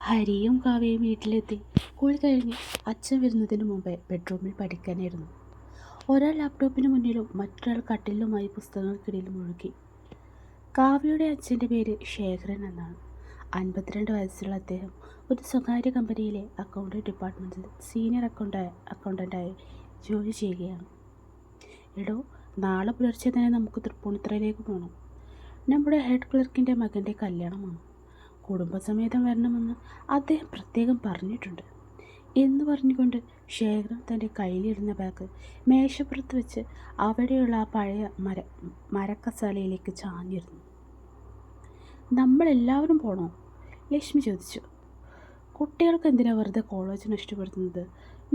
ഹരിയും കാവ്യയും വീട്ടിലെത്തി. കുളി കഴിഞ്ഞ് അച്ഛൻ വരുന്നതിന് മുമ്പേ ബെഡ്റൂമിൽ പഠിക്കാനായിരുന്നു. ഒരാൾ ലാപ്ടോപ്പിന് മുന്നിലും മറ്റൊരാൾ കട്ടിലുമായി പുസ്തകങ്ങൾക്കിടയിൽ മുഴുകി. കാവ്യയുടെ അച്ഛൻ്റെ പേര് ശേഖരൻ എന്നാണ്. 52 വയസ്സുള്ള അദ്ദേഹം ഒരു സ്വകാര്യ കമ്പനിയിലെ അക്കൗണ്ടിംഗ് ഡിപ്പാർട്ട്മെൻറ്റിൽ സീനിയർ അക്കൗണ്ടൻ്റായി ജോലി ചെയ്യുകയാണ്. എടോ, നാളെ പുലർച്ചെ തന്നെ നമുക്ക് തൃപ്പൂണിത്തുറയിലേക്ക് പോകണം. നമ്മുടെ ഹെഡ് ക്ലർക്കിൻ്റെ മകൻ്റെ കല്യാണമാണ്. കുടുംബസമേതം വരണമെന്ന് അദ്ദേഹം പ്രത്യേകം പറഞ്ഞിട്ടുണ്ട് എന്ന് പറഞ്ഞുകൊണ്ട് ശേഖരൻ തൻ്റെ കയ്യിലിരുന്ന ബാഗ് മേശപ്പുറത്ത് വെച്ച് അവിടെയുള്ള ആ പഴയ മരക്കസാലയിലേക്ക് ചാഞ്ഞിരുന്നു. നമ്മളെല്ലാവരും പോണോ? ലക്ഷ്മി ചോദിച്ചു. കുട്ടികൾക്ക് എന്തിനാ വെറുതെ കോളേജ് നഷ്ടപ്പെടുത്തുന്നത്?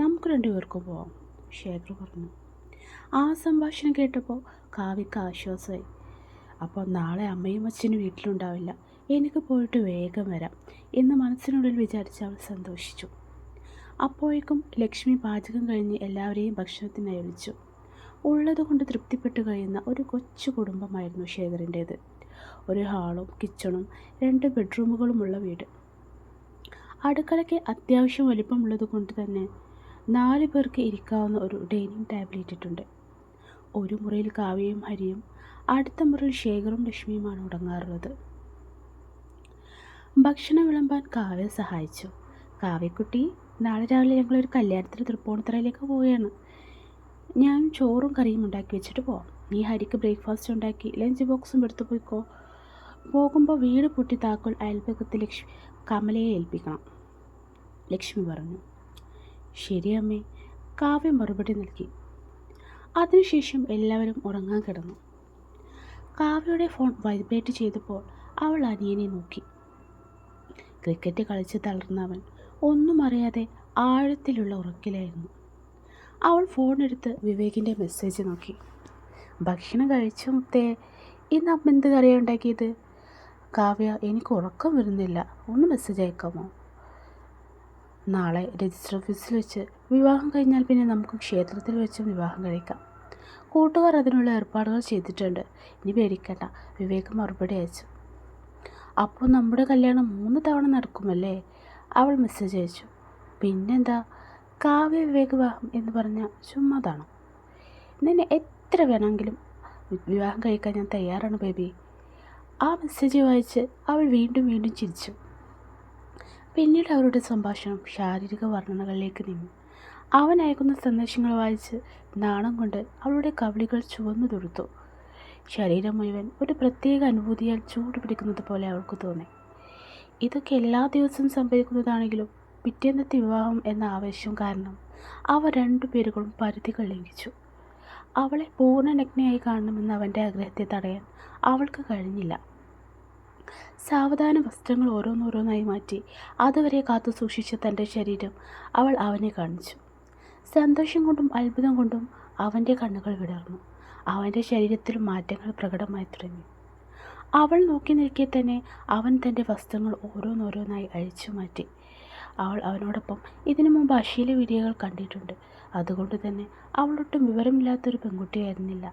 നമുക്ക് രണ്ടുപേർക്കും പോവാം, ശേഖർ പറഞ്ഞു. ആ സംഭാഷണം കേട്ടപ്പോൾ കാവ്യക്ക് ആശ്വാസമായി. അപ്പോൾ നാളെ അമ്മയും അച്ഛനും വീട്ടിലുണ്ടാവില്ല, എനിക്ക് പോയിട്ട് വേഗം വരാം എന്ന് മനസ്സിനുള്ളിൽ വിചാരിച്ച് അവൾ സന്തോഷിച്ചു. അപ്പോഴേക്കും ലക്ഷ്മി പാചകം കഴിഞ്ഞ് എല്ലാവരെയും ഭക്ഷണത്തിനായി വിളിച്ചു. ഉള്ളതുകൊണ്ട് തൃപ്തിപ്പെട്ടു കഴിയുന്ന ഒരു കൊച്ചു കുടുംബമായിരുന്നു ശേഖറിൻ്റേത്. ഒരു ഹാളും കിച്ചണും 2 ബെഡ്റൂമുകളുമുള്ള വീട്. അടുക്കളയ്ക്ക് അത്യാവശ്യം വലിപ്പമുള്ളത് കൊണ്ട് തന്നെ 4 പേർക്ക് ഇരിക്കാവുന്ന ഒരു ഡൈനിങ് ടേബിൾ ഇട്ടിട്ടുണ്ട്. ഒരു മുറിയിൽ കാവ്യയും ഹരിയും, അടുത്ത മുറിയിൽ ശേഖറും ലക്ഷ്മിയുമാണ് ഉറങ്ങാറുള്ളത്. ഭക്ഷണം വിളമ്പാൻ കാവ്യ സഹായിച്ചു. കാവ്യക്കുട്ടി, നാളെ രാവിലെ ഞങ്ങളൊരു കല്യാണത്തിന് തൃപ്പൂണിത്തുറയിലേക്ക് പോവുകയാണ്. ഞാൻ ചോറും കറിയും ഉണ്ടാക്കി വെച്ചിട്ട് പോവാം. നീ ഹരിക്ക് ബ്രേക്ക്ഫാസ്റ്റ് ഉണ്ടാക്കി ലഞ്ച് ബോക്സും എടുത്തു പോയിക്കോ. പോകുമ്പോൾ വീട് പൊട്ടി താക്കോൽ അയൽപക്കത്ത് കമലയെ ഏൽപ്പിക്കണം, ലക്ഷ്മി പറഞ്ഞു. ശരി അമ്മേ, കാവ്യ മറുപടി നൽകി. അതിനുശേഷം എല്ലാവരും ഉറങ്ങാൻ കിടന്നു. കാവ്യയുടെ ഫോൺ വൈബ്രേറ്റ് ചെയ്തപ്പോൾ അവൾ അനിയനെ നോക്കി. ക്രിക്കറ്റ് കളിച്ച് തളർന്ന അവൻ ഒന്നും അറിയാതെ ആഴത്തിലുള്ള ഉറക്കിലായിരുന്നു. അവൾ ഫോണെടുത്ത് വിവേകിൻ്റെ മെസ്സേജ് നോക്കി. ഭക്ഷണം കഴിച്ചു മുത്തേ, ഇന്ന് അമ്മ എന്ത് കറിയാണ് ഉണ്ടാക്കിയത്? കാവ്യ, എനിക്ക് ഉറക്കം വരുന്നില്ല, ഒന്ന് മെസ്സേജ് അയക്കാമോ? നാളെ രജിസ്റ്റർ ഓഫീസിൽ വെച്ച്, വിവാഹം കഴിഞ്ഞാൽ പിന്നെ നമുക്ക് ക്ഷേത്രത്തിൽ വെച്ചും വിവാഹം കഴിക്കാം. കൂട്ടുകാർ അതിനുള്ള ഏർപ്പാടുകൾ ചെയ്തിട്ടുണ്ട്, ഇനി പേടിക്കണ്ട, വിവേക് മറുപടി അയച്ചു. അപ്പോൾ നമ്മുടെ കല്യാണം 3 തവണ നടക്കുമല്ലേ? അവൾ മെസ്സേജ് അയച്ചു. പിന്നെന്താ, കാവ്യ വിവേക് വിവാഹം എന്ന് പറഞ്ഞാൽ ചുമ്മാതാണോ? നിന്നെ എത്ര വേണമെങ്കിലും വിവാഹം കഴിക്കാൻ ഞാൻ തയ്യാറാണ് ബേബി. ആ മെസ്സേജ് വായിച്ച് അവൾ വീണ്ടും വീണ്ടും ചിരിച്ചു. പിന്നീട് അവരുടെ സംഭാഷണം ശാരീരിക വർണ്ണനകളിലേക്ക് നീങ്ങി. അവൻ അയക്കുന്ന സന്ദേശങ്ങൾ വായിച്ച് നാണം കൊണ്ട് അവളുടെ കവിളികൾ ചുവന്നു തൊടുത്തു. ശരീരം മുഴുവൻ ഒരു പ്രത്യേക അനുഭൂതിയാൽ ചൂട് പിടിക്കുന്നത് പോലെ അവൾക്ക് തോന്നി. ഇതൊക്കെ എല്ലാ ദിവസവും സംഭവിക്കുന്നതാണെങ്കിലും പിറ്റേന്നത്തെ വിവാഹം എന്ന ആവേശം കാരണം അവർ 2 പേരുകളും പരിധികൾ ലംഘിച്ചു. അവളെ പൂർണ്ണ നഗ്നയായി കാണണമെന്ന അവൻ്റെ ആഗ്രഹത്തെ തടയാൻ അവൾക്ക് കഴിഞ്ഞില്ല. സാവധാന വസ്ത്രങ്ങൾ ഓരോന്നോരോന്നായി മാറ്റി അതുവരെ കാത്തു സൂക്ഷിച്ച തൻ്റെ ശരീരം അവൾ അവനെ കാണിച്ചു. സന്തോഷം കൊണ്ടും അത്ഭുതം കൊണ്ടും അവൻ്റെ കണ്ണുകൾ വിടർന്നു. അവൻ്റെ ശരീരത്തിൽ മാറ്റങ്ങൾ പ്രകടമായി തുടങ്ങി. അവൾ നോക്കി നിൽക്കെ തന്നെ അവൻ തൻ്റെ വസ്ത്രങ്ങൾ ഓരോന്നോരോന്നായി അഴിച്ചു മാറ്റി. അവൾ അവനോടൊപ്പം ഇതിനു മുമ്പ് അശ്ലീല വീഡിയോകൾ കണ്ടിട്ടുണ്ട്. അതുകൊണ്ട് തന്നെ അവളൊട്ടും വിവരമില്ലാത്തൊരു പെൺകുട്ടിയായിരുന്നില്ല.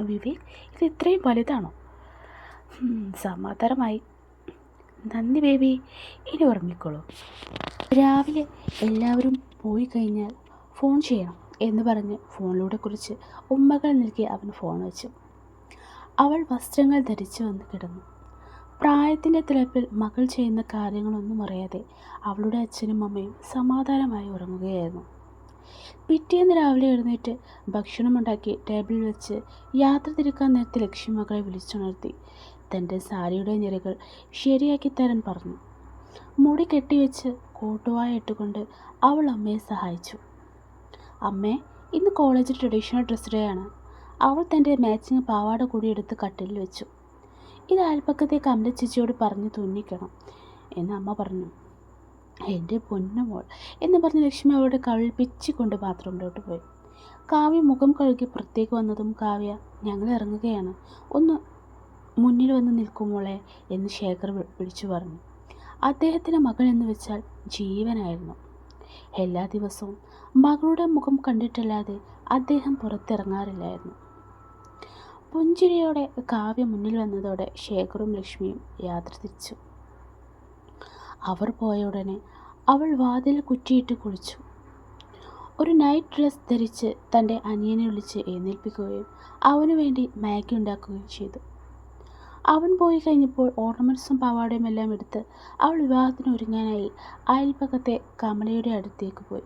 വിവേക്, ഇത് ഇത്രയും വലുതാണോ? സമാധാനമായി. നന്ദി ബേബി, ഇനി ഉറങ്ങിക്കോളൂ. രാവിലെ എല്ലാവരും പോയി കഴിഞ്ഞാൽ ഫോൺ ചെയ്യണം എന്ന് പറഞ്ഞ് ഫോണിലൂടെ കുറിച്ച് ഉമ്മകൾ നൽകി അവൻ ഫോൺ വെച്ചു. അവൾ വസ്ത്രങ്ങൾ ധരിച്ചു വന്ന് കിടന്നു. പ്രായത്തിൻ്റെ തിളപ്പിൽ മകൾ ചെയ്യുന്ന കാര്യങ്ങളൊന്നും അറിയാതെ അവളുടെ അച്ഛനും അമ്മയും സമാധാനമായി ഉറങ്ങുകയായിരുന്നു. പിറ്റേന്ന് രാവിലെ എഴുന്നേറ്റ് ഭക്ഷണമുണ്ടാക്കി ടേബിളിൽ വെച്ച് യാത്ര തിരിക്കാൻ നേരത്തെ ലക്ഷ്മി മകളെ വിളിച്ചുണർത്തി തൻ്റെ സാരിയുടെ ഞെരുകൾ ശരിയാക്കി തരാൻ പറഞ്ഞു. മുടി കെട്ടിവെച്ച് കോട്ടുവായ ഇട്ടുകൊണ്ട് അവൾ അമ്മയെ സഹായിച്ചു. അമ്മേ, ഇന്ന് കോളേജ് ട്രഡീഷണൽ ഡ്രസ് ഡേ ആണ്. അവൾ തൻ്റെ മാച്ചിങ് പാവാട കൂടി എടുത്ത് കട്ടിലിൽ വെച്ചു. ഇത് അയൽപ്പക്കത്തെ കമല ചേച്ചിയോട് പറഞ്ഞ് തുന്നിക്കണം എന്ന് അമ്മ പറഞ്ഞു. എൻ്റെ പൊന്നുമോൾ എന്ന് പറഞ്ഞ് ലക്ഷ്മി അവളുടെ കവിളിൽ പിച്ചിക്കൊണ്ട് ബാത്റൂമിലോട്ട് പോയി. കാവ്യ മുഖം കഴുകി പുറത്തേക്ക് വന്നതും കാവ്യ, ഞങ്ങൾ ഇറങ്ങുകയാണ്, ഒന്ന് മുന്നിൽ വന്ന് നിൽക്കുമോളെ എന്ന് ശേഖർ വിളിച്ചു പറഞ്ഞു. അദ്ദേഹത്തിൻ്റെ മകൾ എന്ന് വെച്ചാൽ ജീവനായിരുന്നു. എല്ലാ ദിവസവും മകളുടെ മുഖം കണ്ടിട്ടല്ലാതെ അദ്ദേഹം പുറത്തിറങ്ങാറില്ലായിരുന്നു. പുഞ്ചിരിയോടെ കാവ്യ മുന്നിൽ വന്നതോടെ ശേഖറും ലക്ഷ്മിയും യാത്ര തിരിച്ചു. അവർ പോയ ഉടനെ അവൾ വാതിൽ കുറ്റിയിട്ട് കുളിച്ചു. ഒരു നൈറ്റ് ഡ്രസ് ധരിച്ച് തൻ്റെ അനിയനെ വിളിച്ച് എഴുന്നേൽപ്പിക്കുകയും അവനു വേണ്ടി മാഗി ഉണ്ടാക്കുകയും ചെയ്തു. അവൻ പോയി കഴിഞ്ഞപ്പോൾ ഓർണമെൻറ്റ്സും പാവാടയും എല്ലാം എടുത്ത് അവൾ വിവാഹത്തിന് ഒരുങ്ങാനായി അയൽപക്കത്തെ കമലയുടെ അടുത്തേക്ക് പോയി.